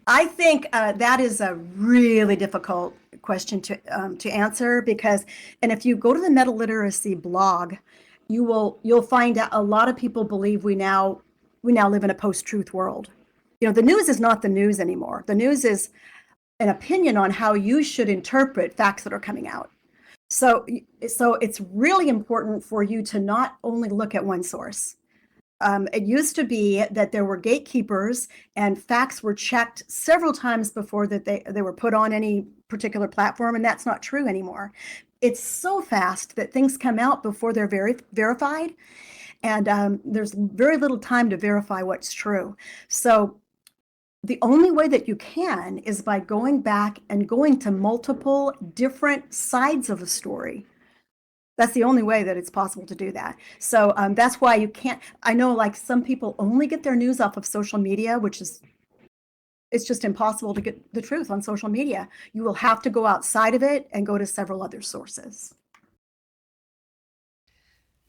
I think that is a really difficult question to answer because, and if you go to the meta literacy blog, you'll find out a lot of people believe we now live in a post-truth world. The news is not the news anymore. The news is an opinion on how you should interpret facts that are coming out. So it's really important for you to not only look at one source. It used to be that there were gatekeepers and facts were checked several times before that they were put on any particular platform, and that's not true anymore. It's so fast that things come out before they're verified, and there's very little time to verify what's true. So the only way that you can is by going back and going to multiple different sides of a story. That's the only way that it's possible to do that. So that's why you can't. I know, like some people only get their news off of social media, it's just impossible to get the truth on social media. You will have to go outside of it and go to several other sources.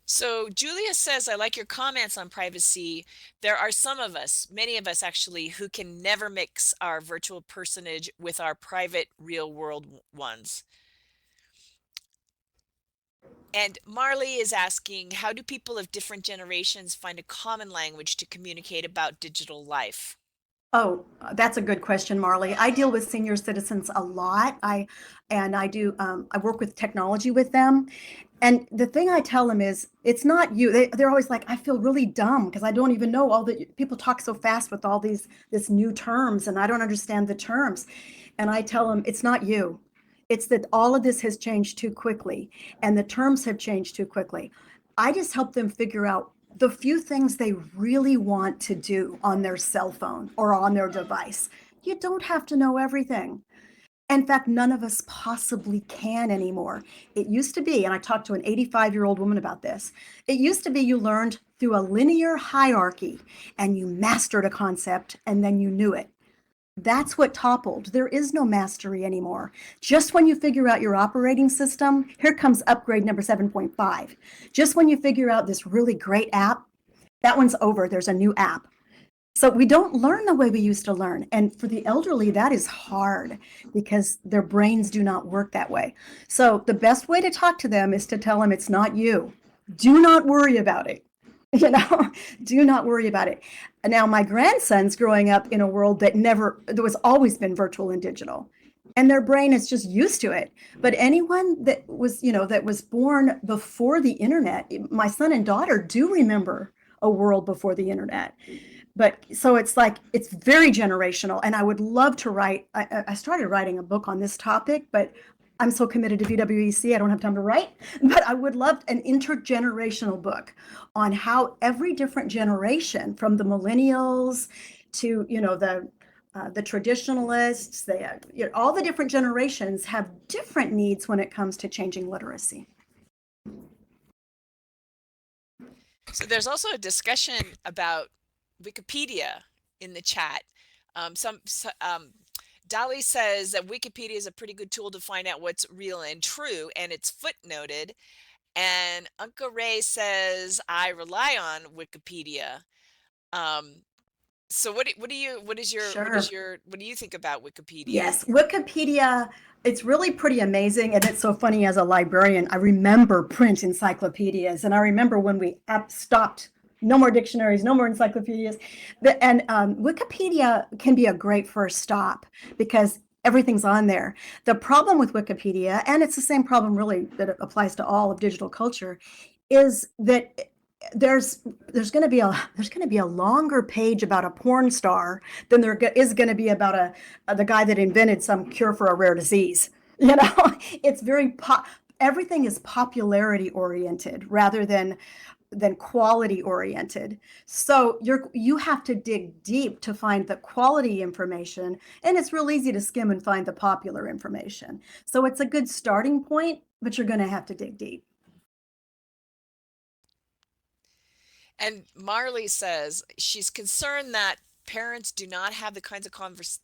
So Julia says, I like your comments on privacy. There are some of us, many of us actually, who can never mix our virtual personage with our private real world ones. And Marley is asking, how do people of different generations find a common language to communicate about digital life? Oh, that's a good question, Marley. I deal with senior citizens a lot. I work with technology with them. And the thing I tell them is, it's not you. They're always like, I feel really dumb because I don't even know all the people talk so fast with all this new terms, and I don't understand the terms. And I tell them, it's not you. It's that all of this has changed too quickly, and the terms have changed too quickly. I just help them figure out the few things they really want to do on their cell phone or on their device. You don't have to know everything. In fact, none of us possibly can anymore. It used to be, and I talked to an 85-year-old woman about this, it used to be you learned through a linear hierarchy and you mastered a concept and then you knew it. That's what toppled. There is no mastery anymore. Just when you figure out your operating system, here comes upgrade number 7.5. Just when you figure out this really great app, that one's over. There's a new app. So we don't learn the way we used to learn. And for the elderly, that is hard because their brains do not work that way. So the best way to talk to them is to tell them it's not you. Do not worry about it. Do not worry about it. Now, my grandson's growing up in a world that was always been virtual and digital. And their brain is just used to it. But anyone that was born before the internet, my son and daughter do remember a world before the internet. But so it's very generational. And I would love to write, I started writing a book on this topic, but I'm so committed to VWEC, I don't have time to write, but I would love an intergenerational book on how every different generation, from the millennials to, the traditionalists, all the different generations have different needs when it comes to changing literacy. So there's also a discussion about Wikipedia in the chat. Dolly says that Wikipedia is a pretty good tool to find out what's real and true, and it's footnoted. And Uncle Ray says I rely on Wikipedia. Um, so Sure. what do you think about Wikipedia? Yes, Wikipedia, it's really pretty amazing. And it's so funny, as a librarian, I remember print encyclopedias. And I remember when we stopped, no more dictionaries, no more encyclopedias. And Wikipedia can be a great first stop because everything's on there. The problem with Wikipedia, and it's the same problem really that applies to all of digital culture, is that there's going to be a longer page about a porn star than there is going to be about the guy that invented some cure for a rare disease. It's everything is popularity oriented rather than quality oriented. So you have to dig deep to find the quality information, and it's real easy to skim and find the popular information. So it's a good starting point, but you're going to have to dig deep. And Marley says she's concerned that parents do not have the kinds of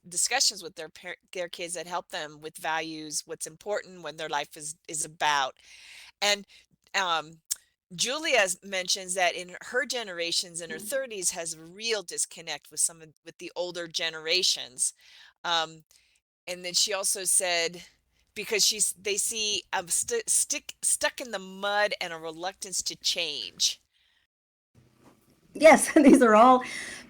discussions with their kids that help them with values, what's important, when their life is about. And um, Julia mentions that in her generations, in her 30s, has a real disconnect with the older generations. Um, and then she also said because they see a stuck in the mud and a reluctance to change. Yes, these are all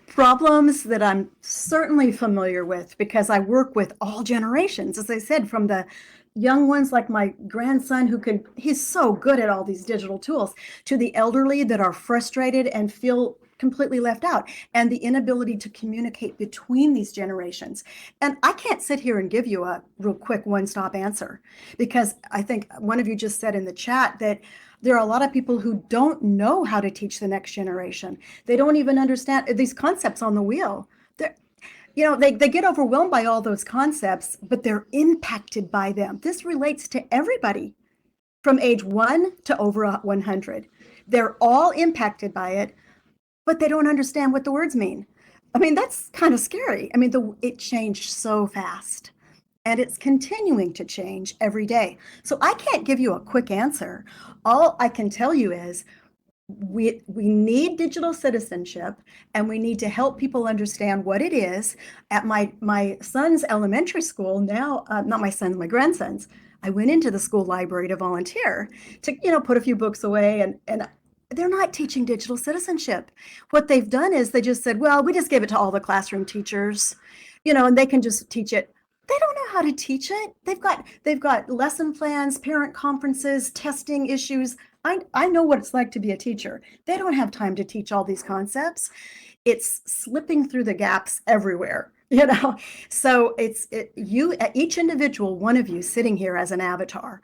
problems that I'm certainly familiar with because I work with all generations, as I said, from the young ones like my grandson he's so good at all these digital tools, to the elderly that are frustrated and feel completely left out, and the inability to communicate between these generations. And I can't sit here and give you a real quick one-stop answer, because I think one of you just said in the chat that there are a lot of people who don't know how to teach the next generation. They don't even understand these concepts on the wheel. They get overwhelmed by all those concepts, but they're impacted by them. This relates to everybody from age 1 to over 100. They're all impacted by it, but they don't understand what the words mean. I mean, that's kind of scary. I mean, it changed so fast, and it's continuing to change every day. So I can't give you a quick answer. All I can tell you is we need digital citizenship, and we need to help people understand what it is. At my son's elementary school now, not my son's, my grandson's, I went into the school library to volunteer to put a few books away, and they're not teaching digital citizenship. What they've done is they just said, well, we just gave it to all the classroom teachers, and they can just teach it. They don't know how to teach it. They've got lesson plans, parent conferences, testing issues. I know what it's like to be a teacher. They don't have time to teach all these concepts. It's slipping through the gaps everywhere, So each individual one of you sitting here as an avatar,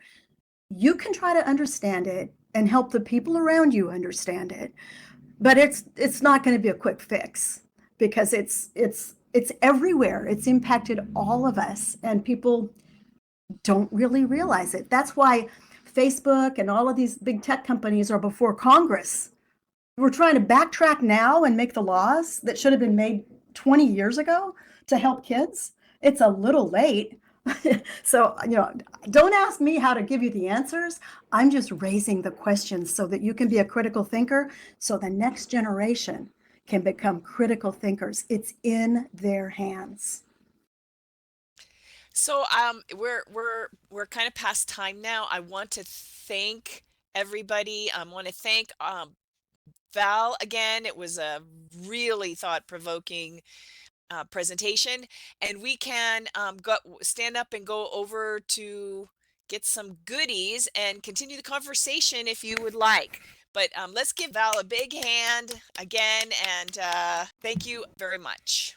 you can try to understand it and help the people around you understand it. But it's not going to be a quick fix, because it's everywhere. It's impacted all of us, and people don't really realize it. That's why Facebook and all of these big tech companies are before Congress. We're trying to backtrack now and make the laws that should have been made 20 years ago to help kids. It's a little late. So, don't ask me how to give you the answers. I'm just raising the questions so that you can be a critical thinker, so the next generation can become critical thinkers. It's in their hands. So we're kind of past time now. I want to thank everybody. I want to thank Val again. It was a really thought-provoking presentation, and we can stand up and go over to get some goodies and continue the conversation if you would like. But let's give Val a big hand again, and thank you very much.